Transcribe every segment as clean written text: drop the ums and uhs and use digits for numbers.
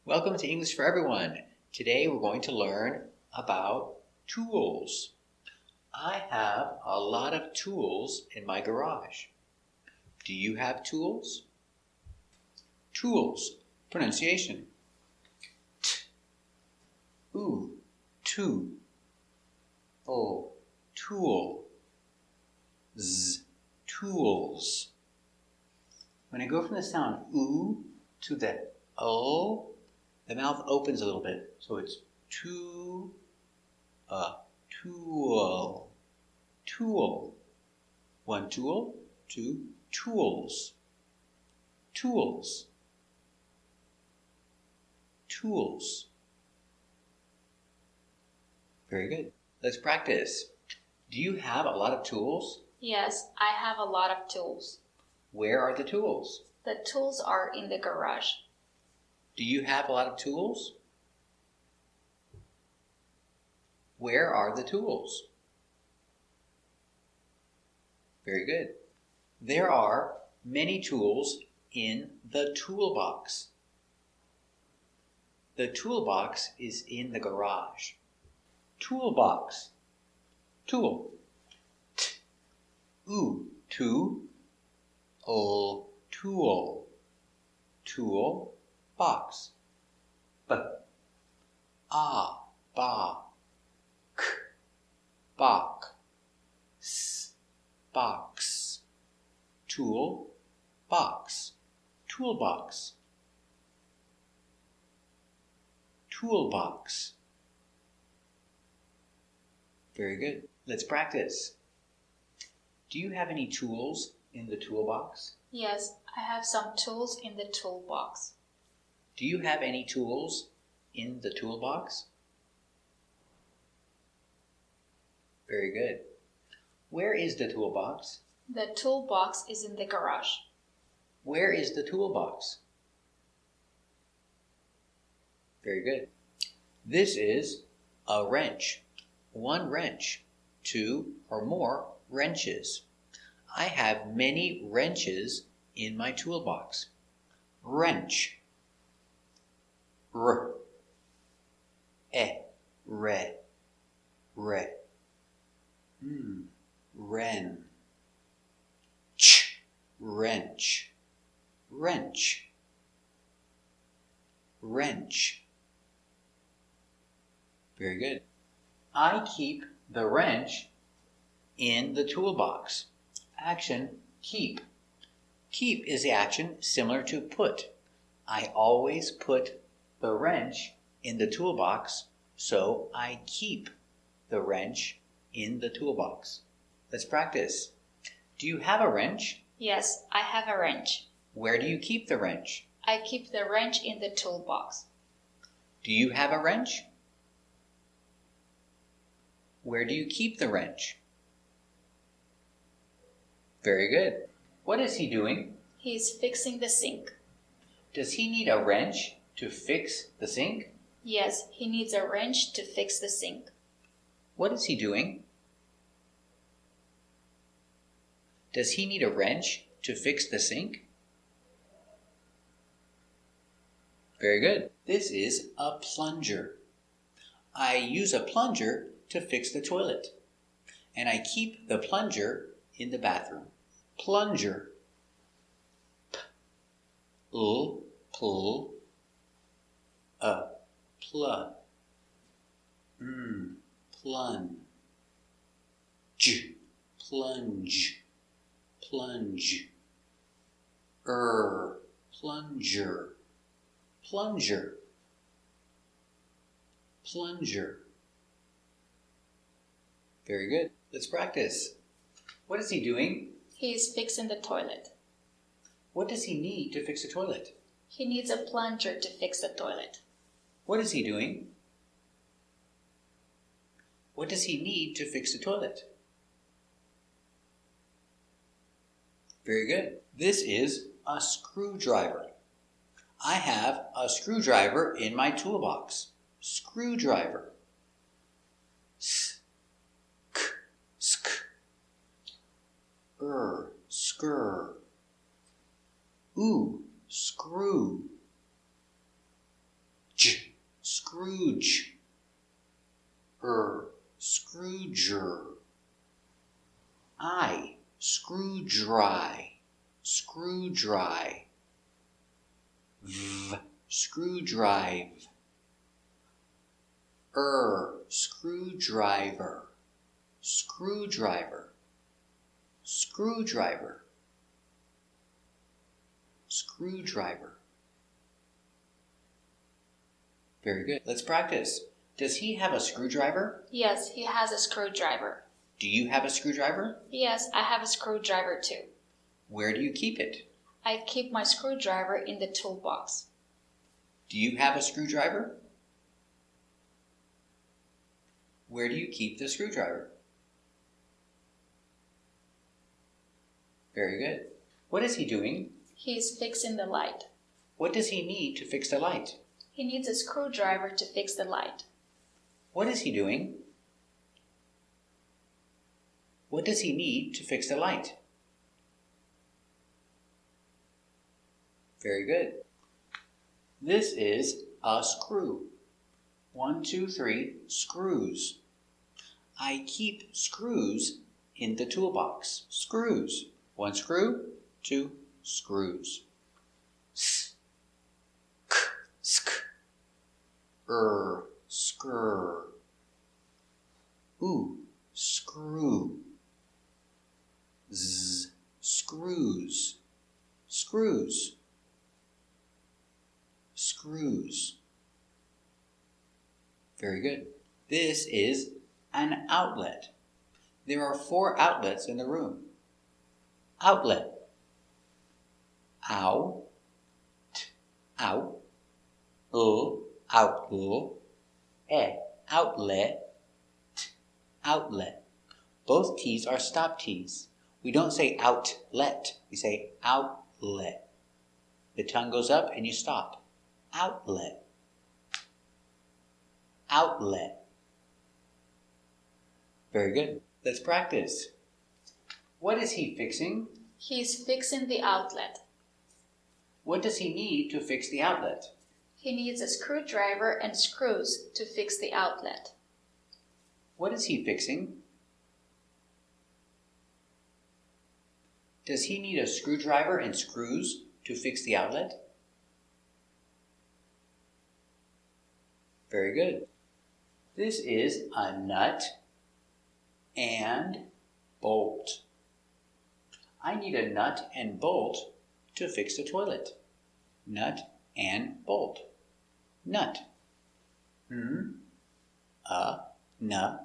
Welcome to English for Everyone. Today we're going to learn about tools. I have a lot of tools in my garage. Do you have tools? Tools. Pronunciation. T, oo, tu, o, tool. Z, tools. When I go from the sound oo to the o, the mouth opens a little bit, so it's tool, tool. One tool, two tools, tools, tools. Very good. Let's practice. Do you have a lot of tools? Yes, I have a lot of tools. Where are the tools? The tools are in the garage. Do you have a lot of tools? Where are the tools? Very good. There are many tools in the toolbox. The toolbox is in the garage. Toolbox. Tool. T, oo, tu, o, tool. Tool. Box. B, a, ba, k, bok, s, box. Tool, box. Toolbox. Toolbox. Very good. Let's practice. Do you have any tools in the toolbox? Yes, I have some tools in the toolbox. Do you have any tools in the toolbox? Very good. Where is the toolbox? The toolbox is in the garage. Where is the toolbox? Very good. This is a wrench. One wrench. Two or more wrenches. I have many wrenches in my toolbox. Wrench. R, e, re, re. Ren. Ch, wrench. Wrench. Wrench. Very good. I keep the wrench in the toolbox. Action, keep. Keep is the action similar to put. I always put the wrench in the toolbox, so I keep the wrench in the toolbox. Let's practice. Do you have a wrench? Yes, I have a wrench. Where do you keep the wrench? I keep the wrench in the toolbox. Do you have a wrench? Where do you keep the wrench? Very good. What is he doing? He is fixing the sink. Does he need a wrench to fix the sink? Yes, he needs a wrench to fix the sink. What is he doing? Does he need a wrench to fix the sink? Very good. This is a plunger. I use a plunger to fix the toilet. And I keep the plunger in the bathroom. Plunger. P, l, pl, pl, plunge, plunge, plunge, plunger, plunger, plunger. Very good. Let's practice. What is he doing? He is fixing the toilet. What does he need to fix the toilet? He needs a plunger to fix the toilet. What is he doing? What does he need to fix the toilet? Very good. This is a screwdriver. I have a screwdriver in my toolbox. Screwdriver. S, k, sk, skr. Ooh, screw. Scrooge. Scrooger. I, screw dry. Screw dry. V, screw drive. Screwdriver. Screwdriver. Screwdriver. Screwdriver. Very good. Let's practice. Does he have a screwdriver? Yes, he has a screwdriver. Do you have a screwdriver? Yes, I have a screwdriver too. Where do you keep it? I keep my screwdriver in the toolbox. Do you have a screwdriver? Where do you keep the screwdriver? Very good. What is he doing? He is fixing the light. What does he need to fix the light? He needs a screwdriver to fix the light. What is he doing? What does he need to fix the light? Very good. This is a screw. 1, 2, 3, screws. I keep screws in the toolbox. Screws. 1 screw, 2 screws. Sk, skr. Screw. Z, screws. Screws. Screws. Very good. This is an outlet. There are 4 outlets in the room. Outlet. Ow. Out. Outlet. Outlet. Outlet. Both T's are stop T's. We don't say outlet. We say outlet. The tongue goes up and you stop. Outlet. Outlet. Very good. Let's practice. What is he fixing? He is fixing the outlet. What does he need to fix the outlet? He needs a screwdriver and screws to fix the outlet. What is he fixing? Does he need a screwdriver and screws to fix the outlet? Very good. This is a nut and bolt. I need a nut and bolt to fix the toilet. Nut and bolt. Nut. Nut.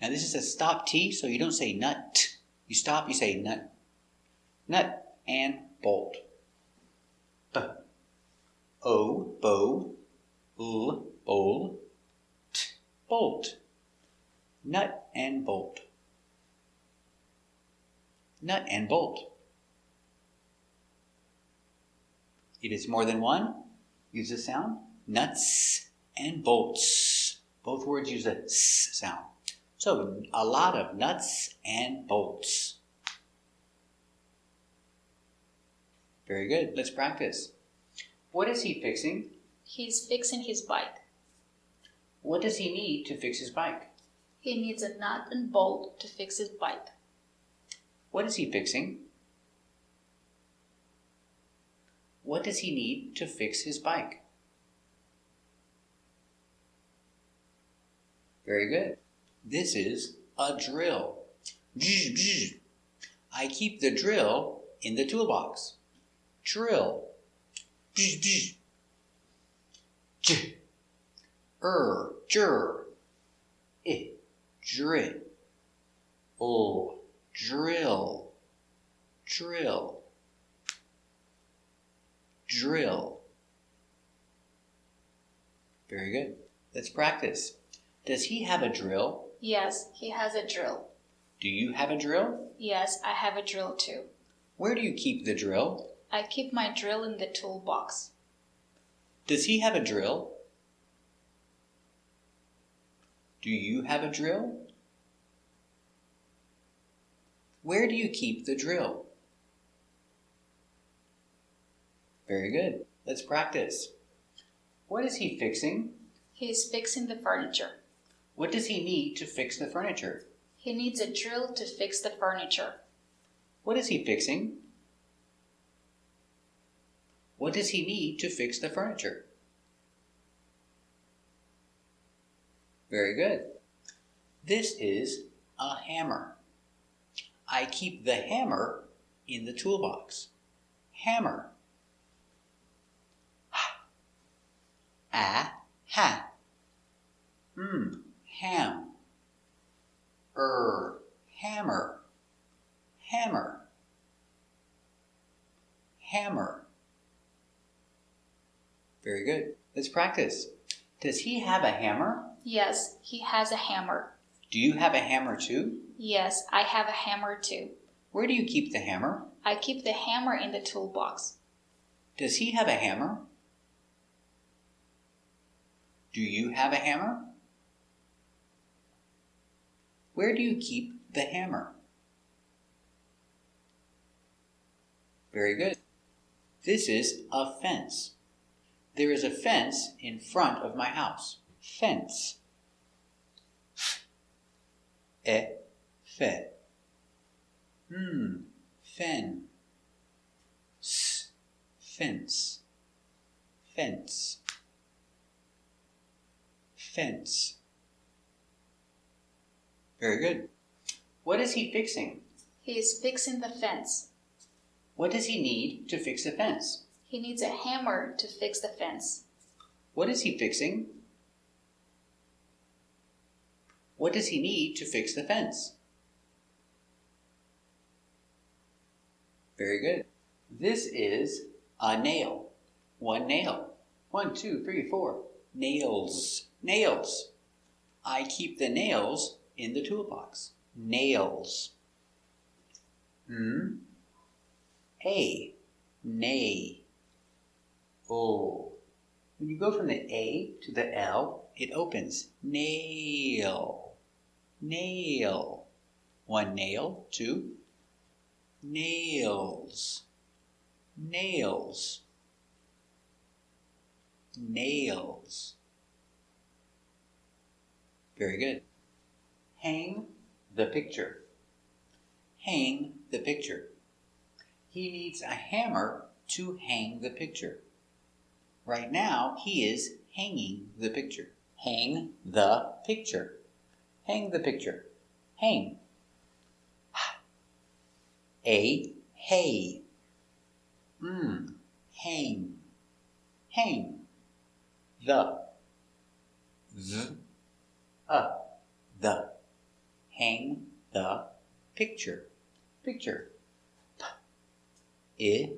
Now this is a stop T, so you don't say nut. You stop, you say nut. Nut and bolt. Bow. Bowl. Bolt. Nut and bolt. Nut and bolt. If it's more than one, use the sound. Nuts and bolts. Both words use a s sound. So a lot of nuts and bolts. Very good. Let's practice. What is he fixing? He's fixing his bike. What does he need to fix his bike? He needs a nut and bolt to fix his bike. What is he fixing? What does he need to fix his bike? Very good. This is a drill. Bzz, bzz. I keep the drill in the toolbox. Drill. Bzz, bzz. J. Jur. I. Dri. O. Drill. Drill. Drill. Very good. Let's practice. Does he have a drill? Yes, he has a drill. Do you have a drill? Yes, I have a drill too. Where do you keep the drill? I keep my drill in the toolbox. Does he have a drill? Do you have a drill? Where do you keep the drill? Very good. Let's practice. What is he fixing? He is fixing the furniture. What does he need to fix the furniture? He needs a drill to fix the furniture. What is he fixing? What does he need to fix the furniture? Very good. This is a hammer. I keep the hammer in the toolbox. Hammer. Ha. Ham. Hammer. Hammer. Hammer. Very good. Let's practice. Does he have a hammer? Yes, he has a hammer. Do you have a hammer too? Yes, I have a hammer too. Where do you keep the hammer? I keep the hammer in the toolbox. Does he have a hammer? Do you have a hammer? Where do you keep the hammer? Very good. This is a fence. There is a fence in front of my house. Fence. Fe. Fen. Fence. Fence. Fence. Very good. What is he fixing? He is fixing the fence. What does he need to fix the fence? He needs a hammer to fix the fence. What is he fixing? What does he need to fix the fence? Very good. This is a nail. One nail. 1, 2, 3, 4. Nails. Nails. I keep the nails in the toolbox. Nails. A. Nay. O. When you go from the A to the L, it opens. Nail. Nail. 1 nail. 2. Nails. Nails. Nails. Very good. Hang the picture. Hang the picture. He needs a hammer to hang the picture. Right now, he is hanging the picture. Hang the picture. Hang the picture. Hang. A. Hay. Hang. Hang. The. The. Hang the picture. Picture. Pick.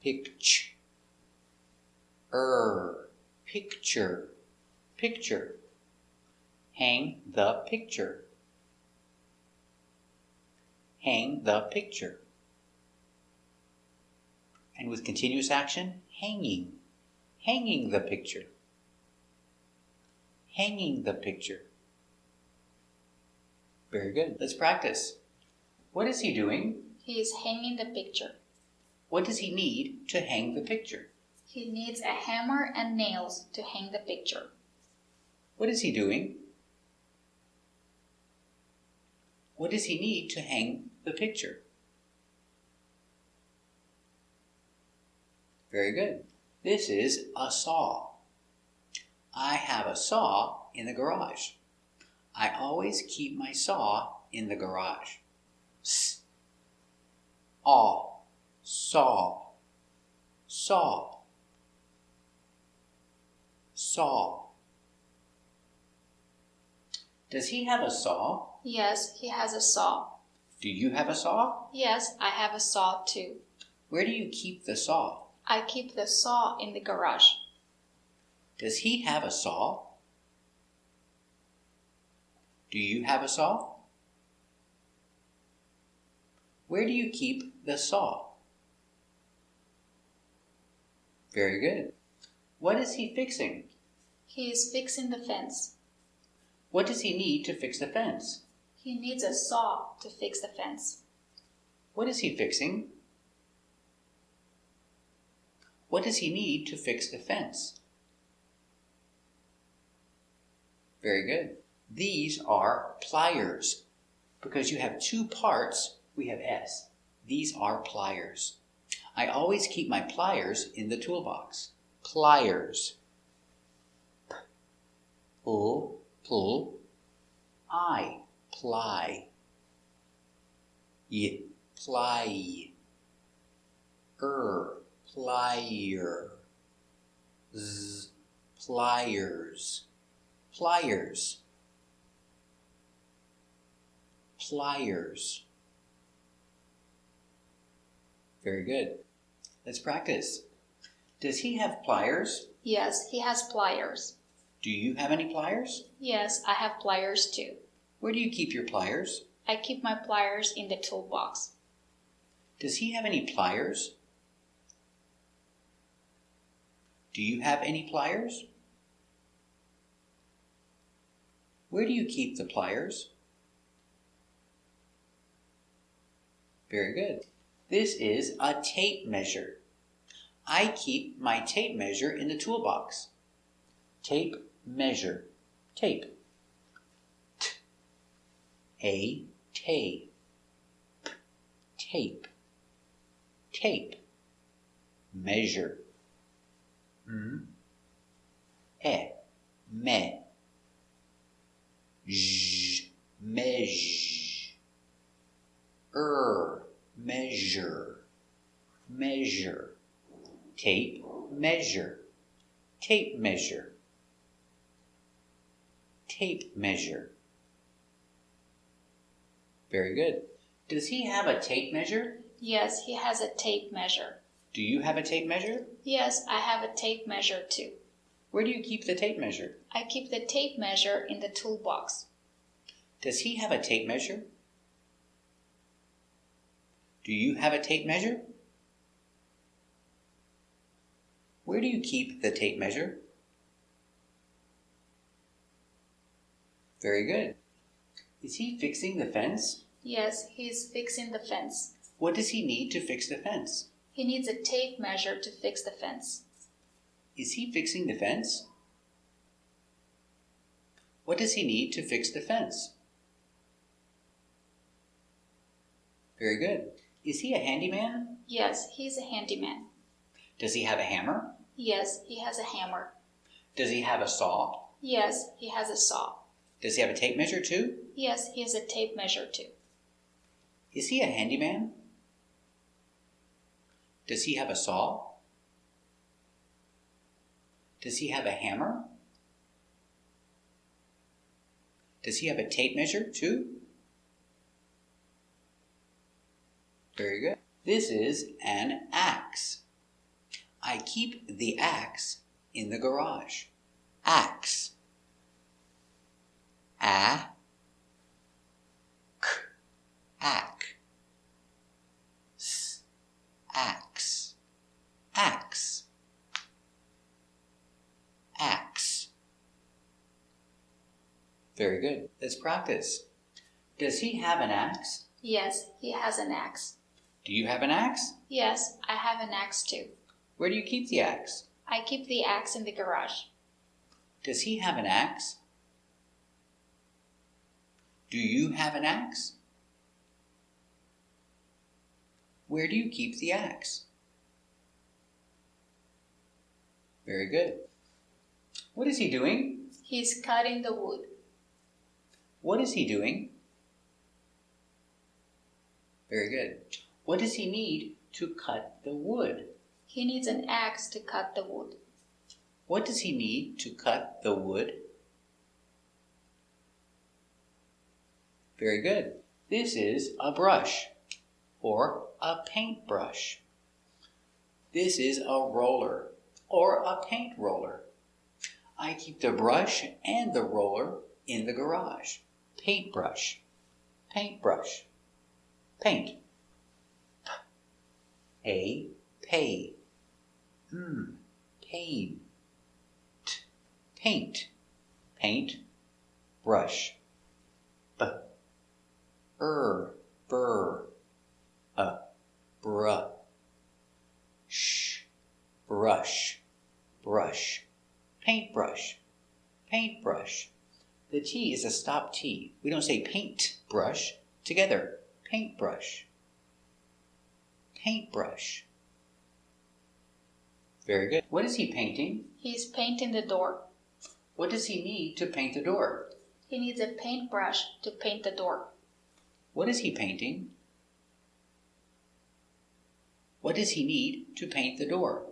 Pitch. Picture. Picture. Hang the picture. Hang the picture. And with continuous action, hanging. Hanging the picture. Hanging the picture. Very good. Let's practice. What is he doing? He is hanging the picture. What does he need to hang the picture? He needs a hammer and nails to hang the picture. What is he doing? What does he need to hang the picture? Very good. This is a saw. I have a saw in the garage. I always keep my saw in the garage. Saw. Saw. Saw. Does he have a saw? Yes, he has a saw. Do you have a saw? Yes, I have a saw too. Where do you keep the saw? I keep the saw in the garage. Does he have a saw? Do you have a saw? Where do you keep the saw? Very good. What is he fixing? He is fixing the fence. What does he need to fix the fence? He needs a saw to fix the fence. What is he fixing? What does he need to fix the fence? Very good. These are pliers. Because you have two parts, we have S. These are pliers. I always keep my pliers in the toolbox. Pliers. Pull, pull. I, ply. Y, ply. Plier. Z, pliers. Pliers. Pliers. Very good. Let's practice. Does he have pliers? Yes, he has pliers. Do you have any pliers? Yes, I have pliers too. Where do you keep your pliers? I keep my pliers in the toolbox. Does he have any pliers? Do you have any pliers? Where do you keep the pliers? Very good. This is a tape measure. I keep my tape measure in the toolbox. Tape measure. Tape. Tape. Tape. Tape. Measure. Me. Measure. Measure. Measure. Tape measure. Tape measure. Tape measure. Very good. Does he have a tape measure? Yes, he has a tape measure. Do you have a tape measure? Yes, I have a tape measure too. Where do you keep the tape measure? I keep the tape measure in the toolbox. Does he have a tape measure? Do you have a tape measure? Where do you keep the tape measure? Very good. Is he fixing the fence? Yes, he's fixing the fence. What does he need to fix the fence? He needs a tape measure to fix the fence. Is he fixing the fence? What does he need to fix the fence? Very good. Is he a handyman? Yes, he's a handyman. Does he have a hammer? Yes, he has a hammer. Does he have a saw? Yes, he has a saw. Does he have a tape measure too? Yes, he has a tape measure too. Is he a handyman? Does he have a saw? Does he have a hammer? Does he have a tape measure too? Very good. This is an axe. I keep the axe in the garage. Axe. Axe. Axe. Axe. Axe. Very good. Let's practice. Does he have an axe? Yes, he has an axe. Do you have an axe? Yes, I have an axe too. Where do you keep the axe? I keep the axe in the garage. Does he have an axe? Do you have an axe? Where do you keep the axe? Very good. What is he doing? He's cutting the wood. What is he doing? Very good. What does he need to cut the wood? He needs an axe to cut the wood. What does he need to cut the wood? Very good. This is a brush or a paintbrush. This is a roller or a paint roller. I keep the brush and the roller in the garage. Paintbrush. Paintbrush. Paint. Pay. Pain. Paint. Paint. Brush. Burr. Bruh. Paintbrush. Paintbrush. The T is a stop T. We don't say paint brush. Together. Paintbrush. Paintbrush. Very good. What is he painting? He's painting the door. What does he need to paint the door? He needs a paintbrush to paint the door. What is he painting? What does he need to paint the door?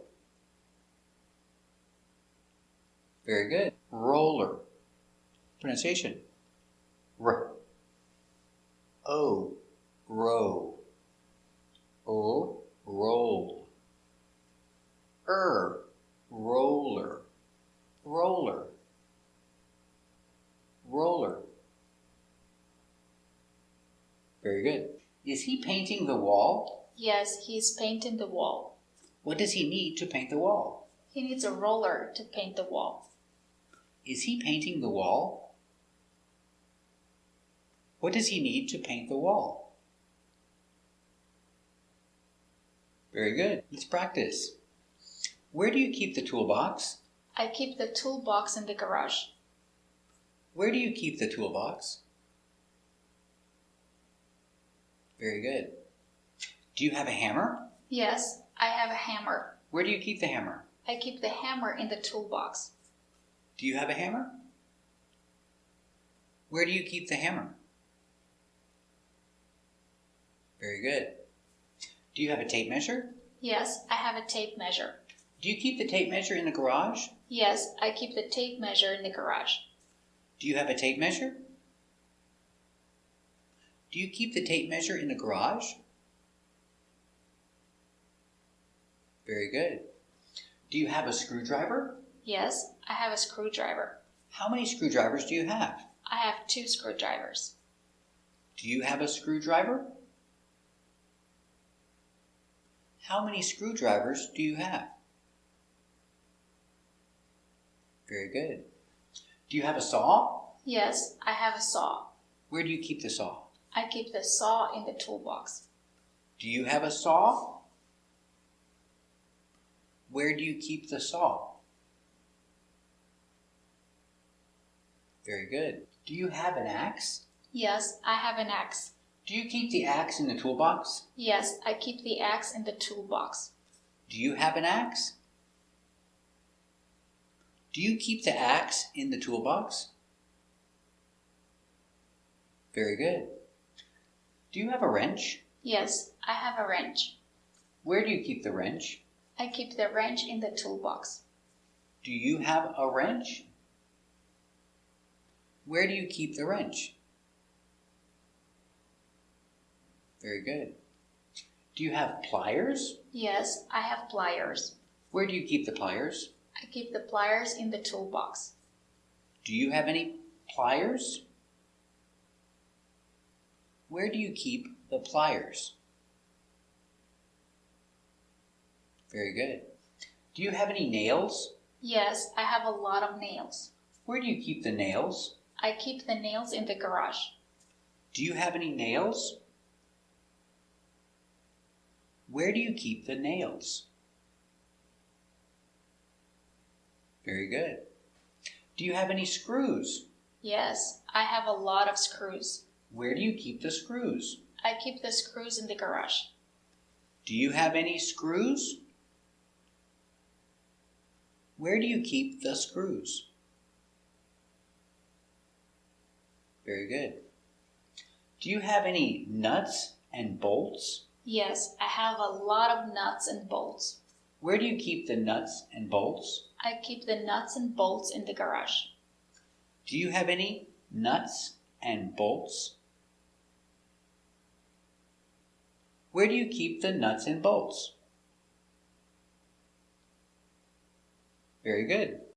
Very good. Roller. Pronunciation. R. O. Row. O. Roll. Roller. Roller. Roller. Very good. Is he painting the wall? Yes, he's painting the wall. What does he need to paint the wall? He needs a roller to paint the wall. Is he painting the wall? What does he need to paint the wall? Very good. Let's practice. Where do you keep the toolbox? I keep the toolbox in the garage. Where do you keep the toolbox? Very good. Do you have a hammer? Yes, I have a hammer. Where do you keep the hammer? I keep the hammer in the toolbox. Do you have a hammer? Where do you keep the hammer? Very good. Do you have a tape measure? Yes, I have a tape measure. Do you keep the tape measure in the garage? Yes, I keep the tape measure in the garage. Do you have a tape measure? Do you keep the tape measure in the garage? Very good. Do you have a screwdriver? Yes, I have a screwdriver. How many screwdrivers do you have? I have 2 screwdrivers. Do you have a screwdriver? How many screwdrivers do you have? Very good. Do you have a saw? Yes, I have a saw. Where do you keep the saw? I keep the saw in the toolbox. Do you have a saw? Where do you keep the saw? Very good. Do you have an axe? Yes, I have an axe. Do you keep the axe in the toolbox? Yes, I keep the axe in the toolbox. Do you have an axe? Do you keep the axe in the toolbox? Very good. Do you have a wrench? Yes, I have a wrench. Where do you keep the wrench? I keep the wrench in the toolbox. Do you have a wrench? Where do you keep the wrench? Very good. Do you have pliers? Yes, I have pliers. Where do you keep the pliers? I keep the pliers in the toolbox. Do you have any pliers? Where do you keep the pliers? Very good. Do you have any nails? Yes, I have a lot of nails. Where do you keep the nails? I keep the nails in the garage. Do you have any nails? Where do you keep the nails? Very good. Do you have any screws? Yes, I have a lot of screws. Where do you keep the screws? I keep the screws in the garage. Do you have any screws? Where do you keep the screws? Very good. Do you have any nuts and bolts? Yes, I have a lot of nuts and bolts. Where do you keep the nuts and bolts? I keep the nuts and bolts in the garage. Do you have any nuts and bolts? Where do you keep the nuts and bolts? Very good.